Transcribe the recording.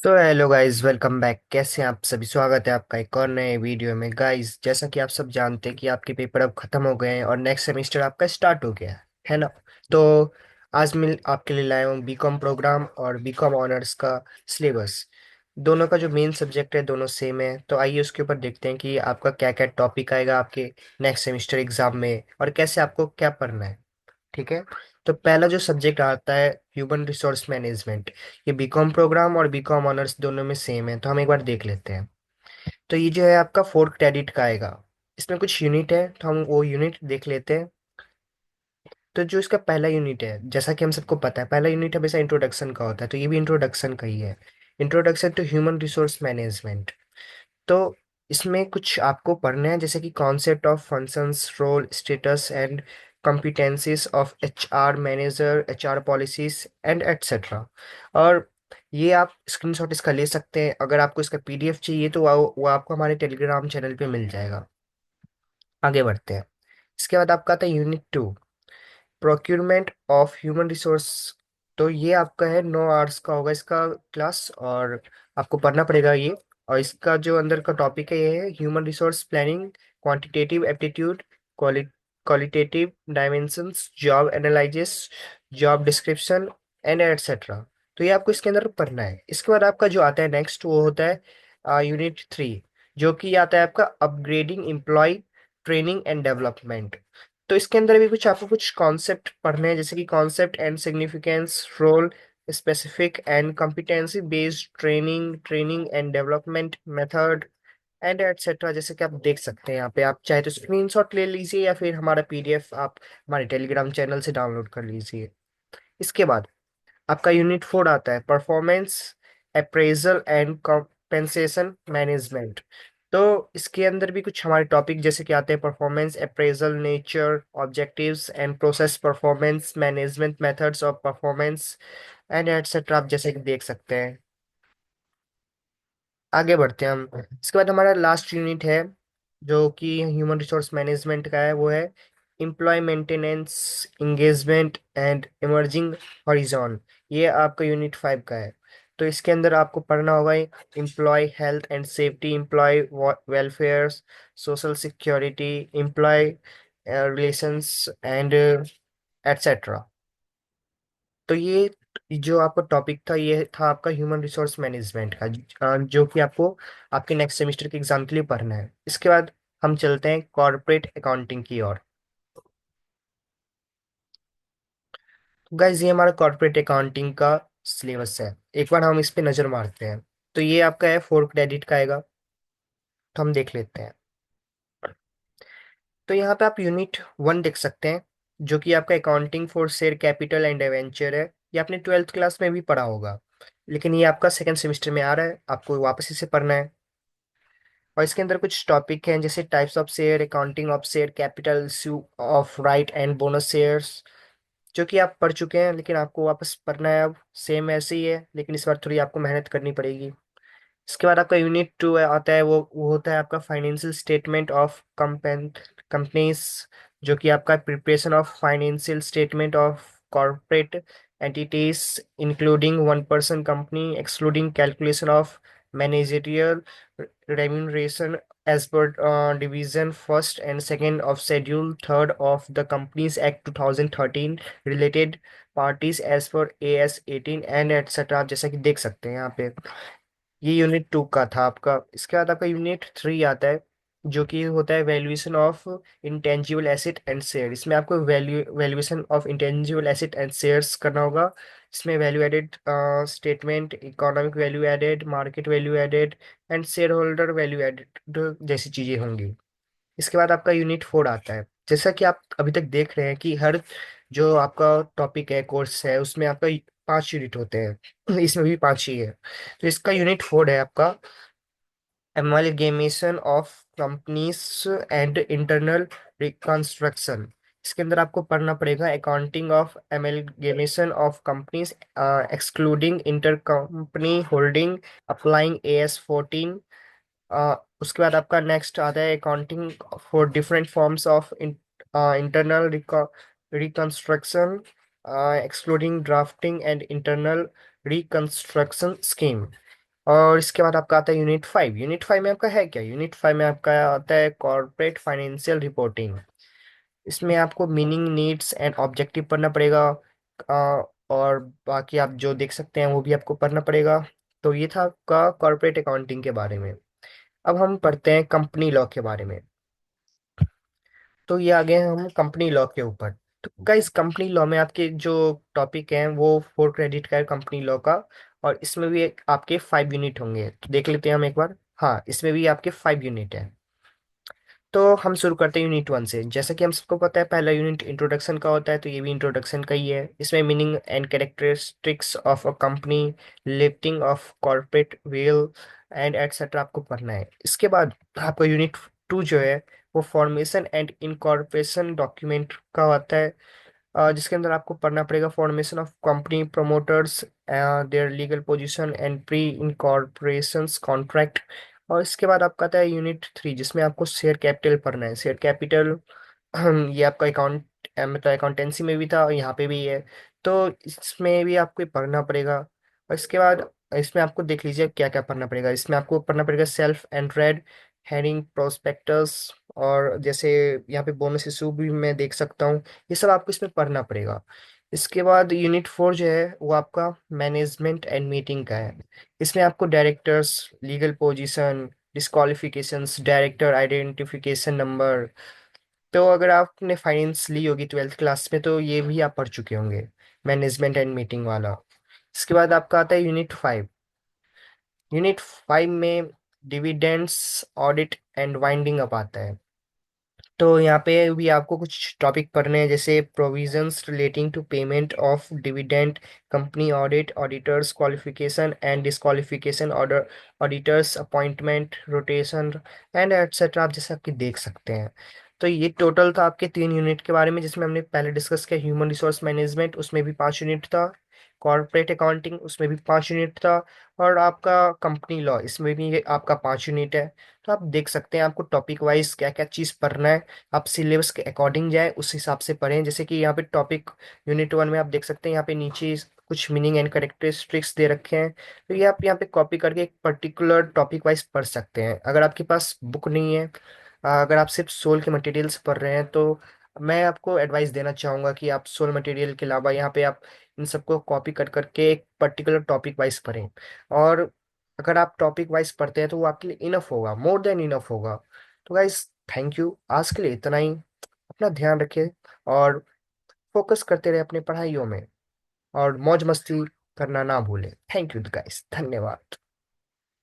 तो hello guys, welcome back. कैसे हैं आप सभी? स्वागत है आपका एक और नए वीडियो में। गाइस, जैसा कि आप सब जानते हैं कि आपके पेपर अब खत्म हो गए हैं और नेक्स्ट सेमेस्टर आपका स्टार्ट हो गया है ना। तो आज मैं आपके लिए लाया हूँ बीकॉम प्रोग्राम और बीकॉम ऑनर्स का सिलेबस। दोनों का जो मेन सब्जेक्ट है दोनों सेम है, तो आइए उसके ऊपर देखते हैं कि आपका क्या क्या टॉपिक आएगा आपके नेक्स्ट सेमेस्टर एग्जाम में और कैसे आपको क्या पढ़ना है। ठीक है। तो पहला जो सब्जेक्ट आता है ह्यूमन रिसोर्स मैनेजमेंट। ये बीकॉम प्रोग्राम और बीकॉम ऑनर्स दोनों में सेम है, तो हम एक बार देख लेते हैं। तो ये जो है आपका 4 क्रेडिट का आएगा। इसमें कुछ यूनिट है, तो हम वो यूनिट देख लेते हैं। तो जो इसका पहला यूनिट है, जैसा कि हम सबको पता है, पहला यूनिट हमेशा इंट्रोडक्शन का होता है, तो ये भी इंट्रोडक्शन का ही है। Introduction to human resource management. तो इसमें कुछ आपको पढ़ना है, जैसे कि concept of functions, role, status and competencies of HR manager, HR policies and etcetera. और ये आप स्क्रीनशॉट इसका ले सकते हैं। अगर आपको इसका पीडीएफ चाहिए तो वो आपको हमारे टेलीग्राम चैनल पे मिल जाएगा। आगे बढ़ते हैं। इसके बाद आपका आता है unit 2, procurement of human resource. तो ये आपका है 9 आवर्स का होगा इसका क्लास, और आपको पढ़ना पड़ेगा ये। और इसका जो अंदर का टॉपिक है ये है human resource planning, quantitative aptitude, qualitative dimensions, job analysis, job description and etcetera. तो ये आपको इसके अंदर पढ़ना है। इसके बाद आपका जो आता है नेक्स्ट वो होता है यूनिट 3, जो कि आता है आपका upgrading employ training and development. तो इसके अंदर भी कुछ आपको कुछ कॉन्सेप्ट पढ़ने हैं, जैसे कि concept and significance, role specific and competency based training, training and development method and etcetera. जैसे कि आप देख सकते हैं यहाँ पे, आप चाहे तो स्क्रीनशॉट ले लीजिए या फिर हमारा पीडीएफ आप हमारे टेलीग्राम चैनल से डाउनलोड कर लीजिए। इसके बाद आपका यूनिट 4 आता है performance appraisal and compensation management. तो इसके अंदर भी कुछ हमारे टॉपिक जैसे कि आते हैं performance appraisal, nature, objectives and process, performance management, methods of performance and etcetera, आप जैसे कि देख सकते हैं। आगे बढ़ते हैं हम। इसके बाद हमारा लास्ट यूनिट है जो कि ह्यूमन रिसोर्स मैनेजमेंट का है, वो है employ maintenance, engagement and emerging horizon. ये आपका यूनिट 5 का है। तो इसके अंदर आपको पढ़ना होगा employ health and safety, employ welfare, social security, employ relations and etcetera. तो ये जो आपका टॉपिक था ये था आपका ह्यूमन रिसोर्स मैनेजमेंट का, जो कि आपको आपके नेक्स्ट सेमेस्टर के एग्जाम के लिए पढ़ना है। इसके बाद हम चलते हैं कॉर्पोरेट अकाउंटिंग की ओर। तो गाइज, ये हमारा कॉर्पोरेट अकाउंटिंग का सिलेबस है। एक बार हम इस पे नजर मारते हैं। तो ये आपका है 4 क्रेडिट का आएगा। तो हम देख लेते हैं। तो यहाँ पे आप यूनिट 1 देख सकते हैं, जो कि आपका accounting for share capital and adventure है। ये आपने 12th क्लास में भी पढ़ा होगा, लेकिन ये आपका सेकंड सेमेस्टर में आ रहा है, आपको वापस इसे पढ़ना है। और इसके अंदर कुछ टॉपिक हैं, जैसे types of share, accounting of share capital, issue of right and bonus shares, जो कि आप पढ़ चुके हैं लेकिन आपको वापस पढ़ना है। अब सेम ऐसे ही है, लेकिन इस बार थोड़ी आपको मेहनत करनी पड़ेगी। इसके बाद आपका यूनिट 2 आता है, वो होता है आपका फाइनेंशियल स्टेटमेंट ऑफ कंपनीज, जो कि आपका preparation of financial statement of corporate entities including one person company, excluding calculation of managerial remuneration as per division first and second of schedule 3rd of the Companies Act 2013, related parties as per AS 18 and etcetera, आप जैसा कि देख सकते हैं यहाँ पे। ये unit 2 का था आपका। इसके बाद आपका यूनिट 3 आता है, जो कि होता है valuation of intangible asset and share. इसमें आपको valuation of intangible asset and shares करना होगा। इसमें value added statement, economic value added, market value added and share holder value added जैसी चीजें होंगी। इसके बाद आपका यूनिट 4 आता है। जैसा कि आप अभी तक देख रहे हैं कि हर जो आपका टॉपिक है, कोर्स है, उसमें आपका 5 यूनिट होते हैं। इसमें भी 5 ही है। तो इसका यूनिट 4 है आपका amalgamation of companies and internal reconstruction. इसके अंदर आपको पढ़ना पड़ेगा accounting of amalgamation of companies excluding inter company holding, applying AS 14। उसके बाद आपका नेक्स्ट आता है accounting for different forms of internal reconstruction, excluding drafting and internal reconstruction scheme. और इसके बाद आपका आता है यूनिट 5। यूनिट 5 में आपका है क्या? यूनिट 5 में आपका आता है कॉर्पोरेट फाइनेंशियल रिपोर्टिंग। इसमें आपको मीनिंग, नीड्स एंड ऑब्जेक्टिव पढ़ना पड़ेगा। और बाकी आप जो देख सकते हैं वो भी आपको पढ़ना पड़ेगा। तो ये था आपका कॉर्पोरेट अकाउंटिंग के बारे में। अब हम पढ़ते हैं कंपनी लॉ के बारे में। तो ये आ गए हैं हम कंपनी लॉ के ऊपर। तो गाइस, कंपनी लॉ में आपके जो टॉपिक हैं वो 4 क्रेडिट का है कंपनी लॉ का। और इसमें भी आपके 5 यूनिट होंगे, तो देख लेते हैं हम एक बार। हाँ, इसमें भी आपके 5 यूनिट है। तो हम शुरू करते हैं यूनिट 1 से। जैसा कि हम सबको पता है, पहला यूनिट इंट्रोडक्शन का होता है, तो ये भी इंट्रोडक्शन का ही है। इसमें meaning and characteristics of a company, lifting of corporate veil and etcetera आपको पढ़ना है। इसके बाद आपका यूनिट 2 जो है वो फॉर्मेशन एंड इनकॉर्पोरेशन डॉक्यूमेंट का होता है। जिसके अंदर आपको पढ़ना पड़ेगा formation of company, promoters, their legal position and pre incorporation contract. और इसके बाद आपका आता है यूनिट 3, जिसमें आपको शेयर कैपिटल पढ़ना है। शेयर कैपिटल ये आपका मतलब अकाउंटेंसी में भी था और यहाँ पे भी है। तो इसमें भी आपको पढ़ना पड़ेगा। और इसके बाद इसमें आपको देख लीजिए क्या क्या पढ़ना पड़ेगा। इसमें आपको पढ़ना पड़ेगा सेल्फ एंड्रेड हेडिंग प्रोस्पेक्टस। और जैसे यहाँ पे बोनस इशू भी मैं देख सकता हूँ। ये सब आपको इसमें पढ़ना पड़ेगा। इसके बाद यूनिट 4 जो है वो आपका मैनेजमेंट एंड मीटिंग का है। इसमें आपको directors, legal position, disqualifications, director identification number. तो अगर आपने फाइनेंस ली होगी 12th क्लास में तो ये भी आप पढ़ चुके होंगे, मैनेजमेंट एंड मीटिंग वाला। इसके बाद आपका आता है यूनिट 5। यूनिट 5 में dividends, audit and winding up आता है। तो यहाँ पे भी आपको कुछ टॉपिक पढ़ने हैं, जैसे provisions relating to payment of dividend, company audit, auditors qualification and disqualification order, auditors appointment, rotation and etcetera, आप जैसे आपके देख सकते हैं। तो ये टोटल था आपके 3 यूनिट के बारे में, जिसमें हमने पहले डिस्कस किया ह्यूमन रिसोर्स मैनेजमेंट, उसमें भी 5 यूनिट था। कॉर्पोरेट अकाउंटिंग, उसमें भी 5 यूनिट था। और आपका कंपनी लॉ, इसमें भी ये आपका 5 यूनिट है। तो आप देख सकते हैं आपको टॉपिक वाइज क्या क्या चीज़ पढ़ना है। आप सिलेबस के अकॉर्डिंग जाए, उस हिसाब से पढ़ें। जैसे कि यहाँ पे टॉपिक यूनिट 1 में आप देख सकते हैं, यहाँ पे नीचे कुछ मीनिंग एंड कैरेक्टरिस्टिक्स दे रखे हैं। तो ये आप यहाँ पे कॉपी करके एक पर्टिकुलर टॉपिक वाइज पढ़ सकते हैं। अगर आपके पास बुक नहीं है, अगर आप सिर्फ सोल के मटेरियल्स पढ़ रहे हैं, तो मैं आपको एडवाइस देना चाहूँगा कि आप सोल मटेरियल के अलावा यहाँ पे आप इन सबको कॉपी कर करके एक पर्टिकुलर टॉपिक वाइज पढ़ें। और अगर आप टॉपिक वाइज पढ़ते हैं तो वो आपके लिए इनफ होगा, मोर देन इनफ होगा। तो गाइस, थैंक यू, आज के लिए इतना ही। अपना ध्यान रखें और फोकस करते रहे अपनी पढ़ाइयों में। और मौज मस्ती करना ना भूलें। थैंक यू गाइस, धन्यवाद।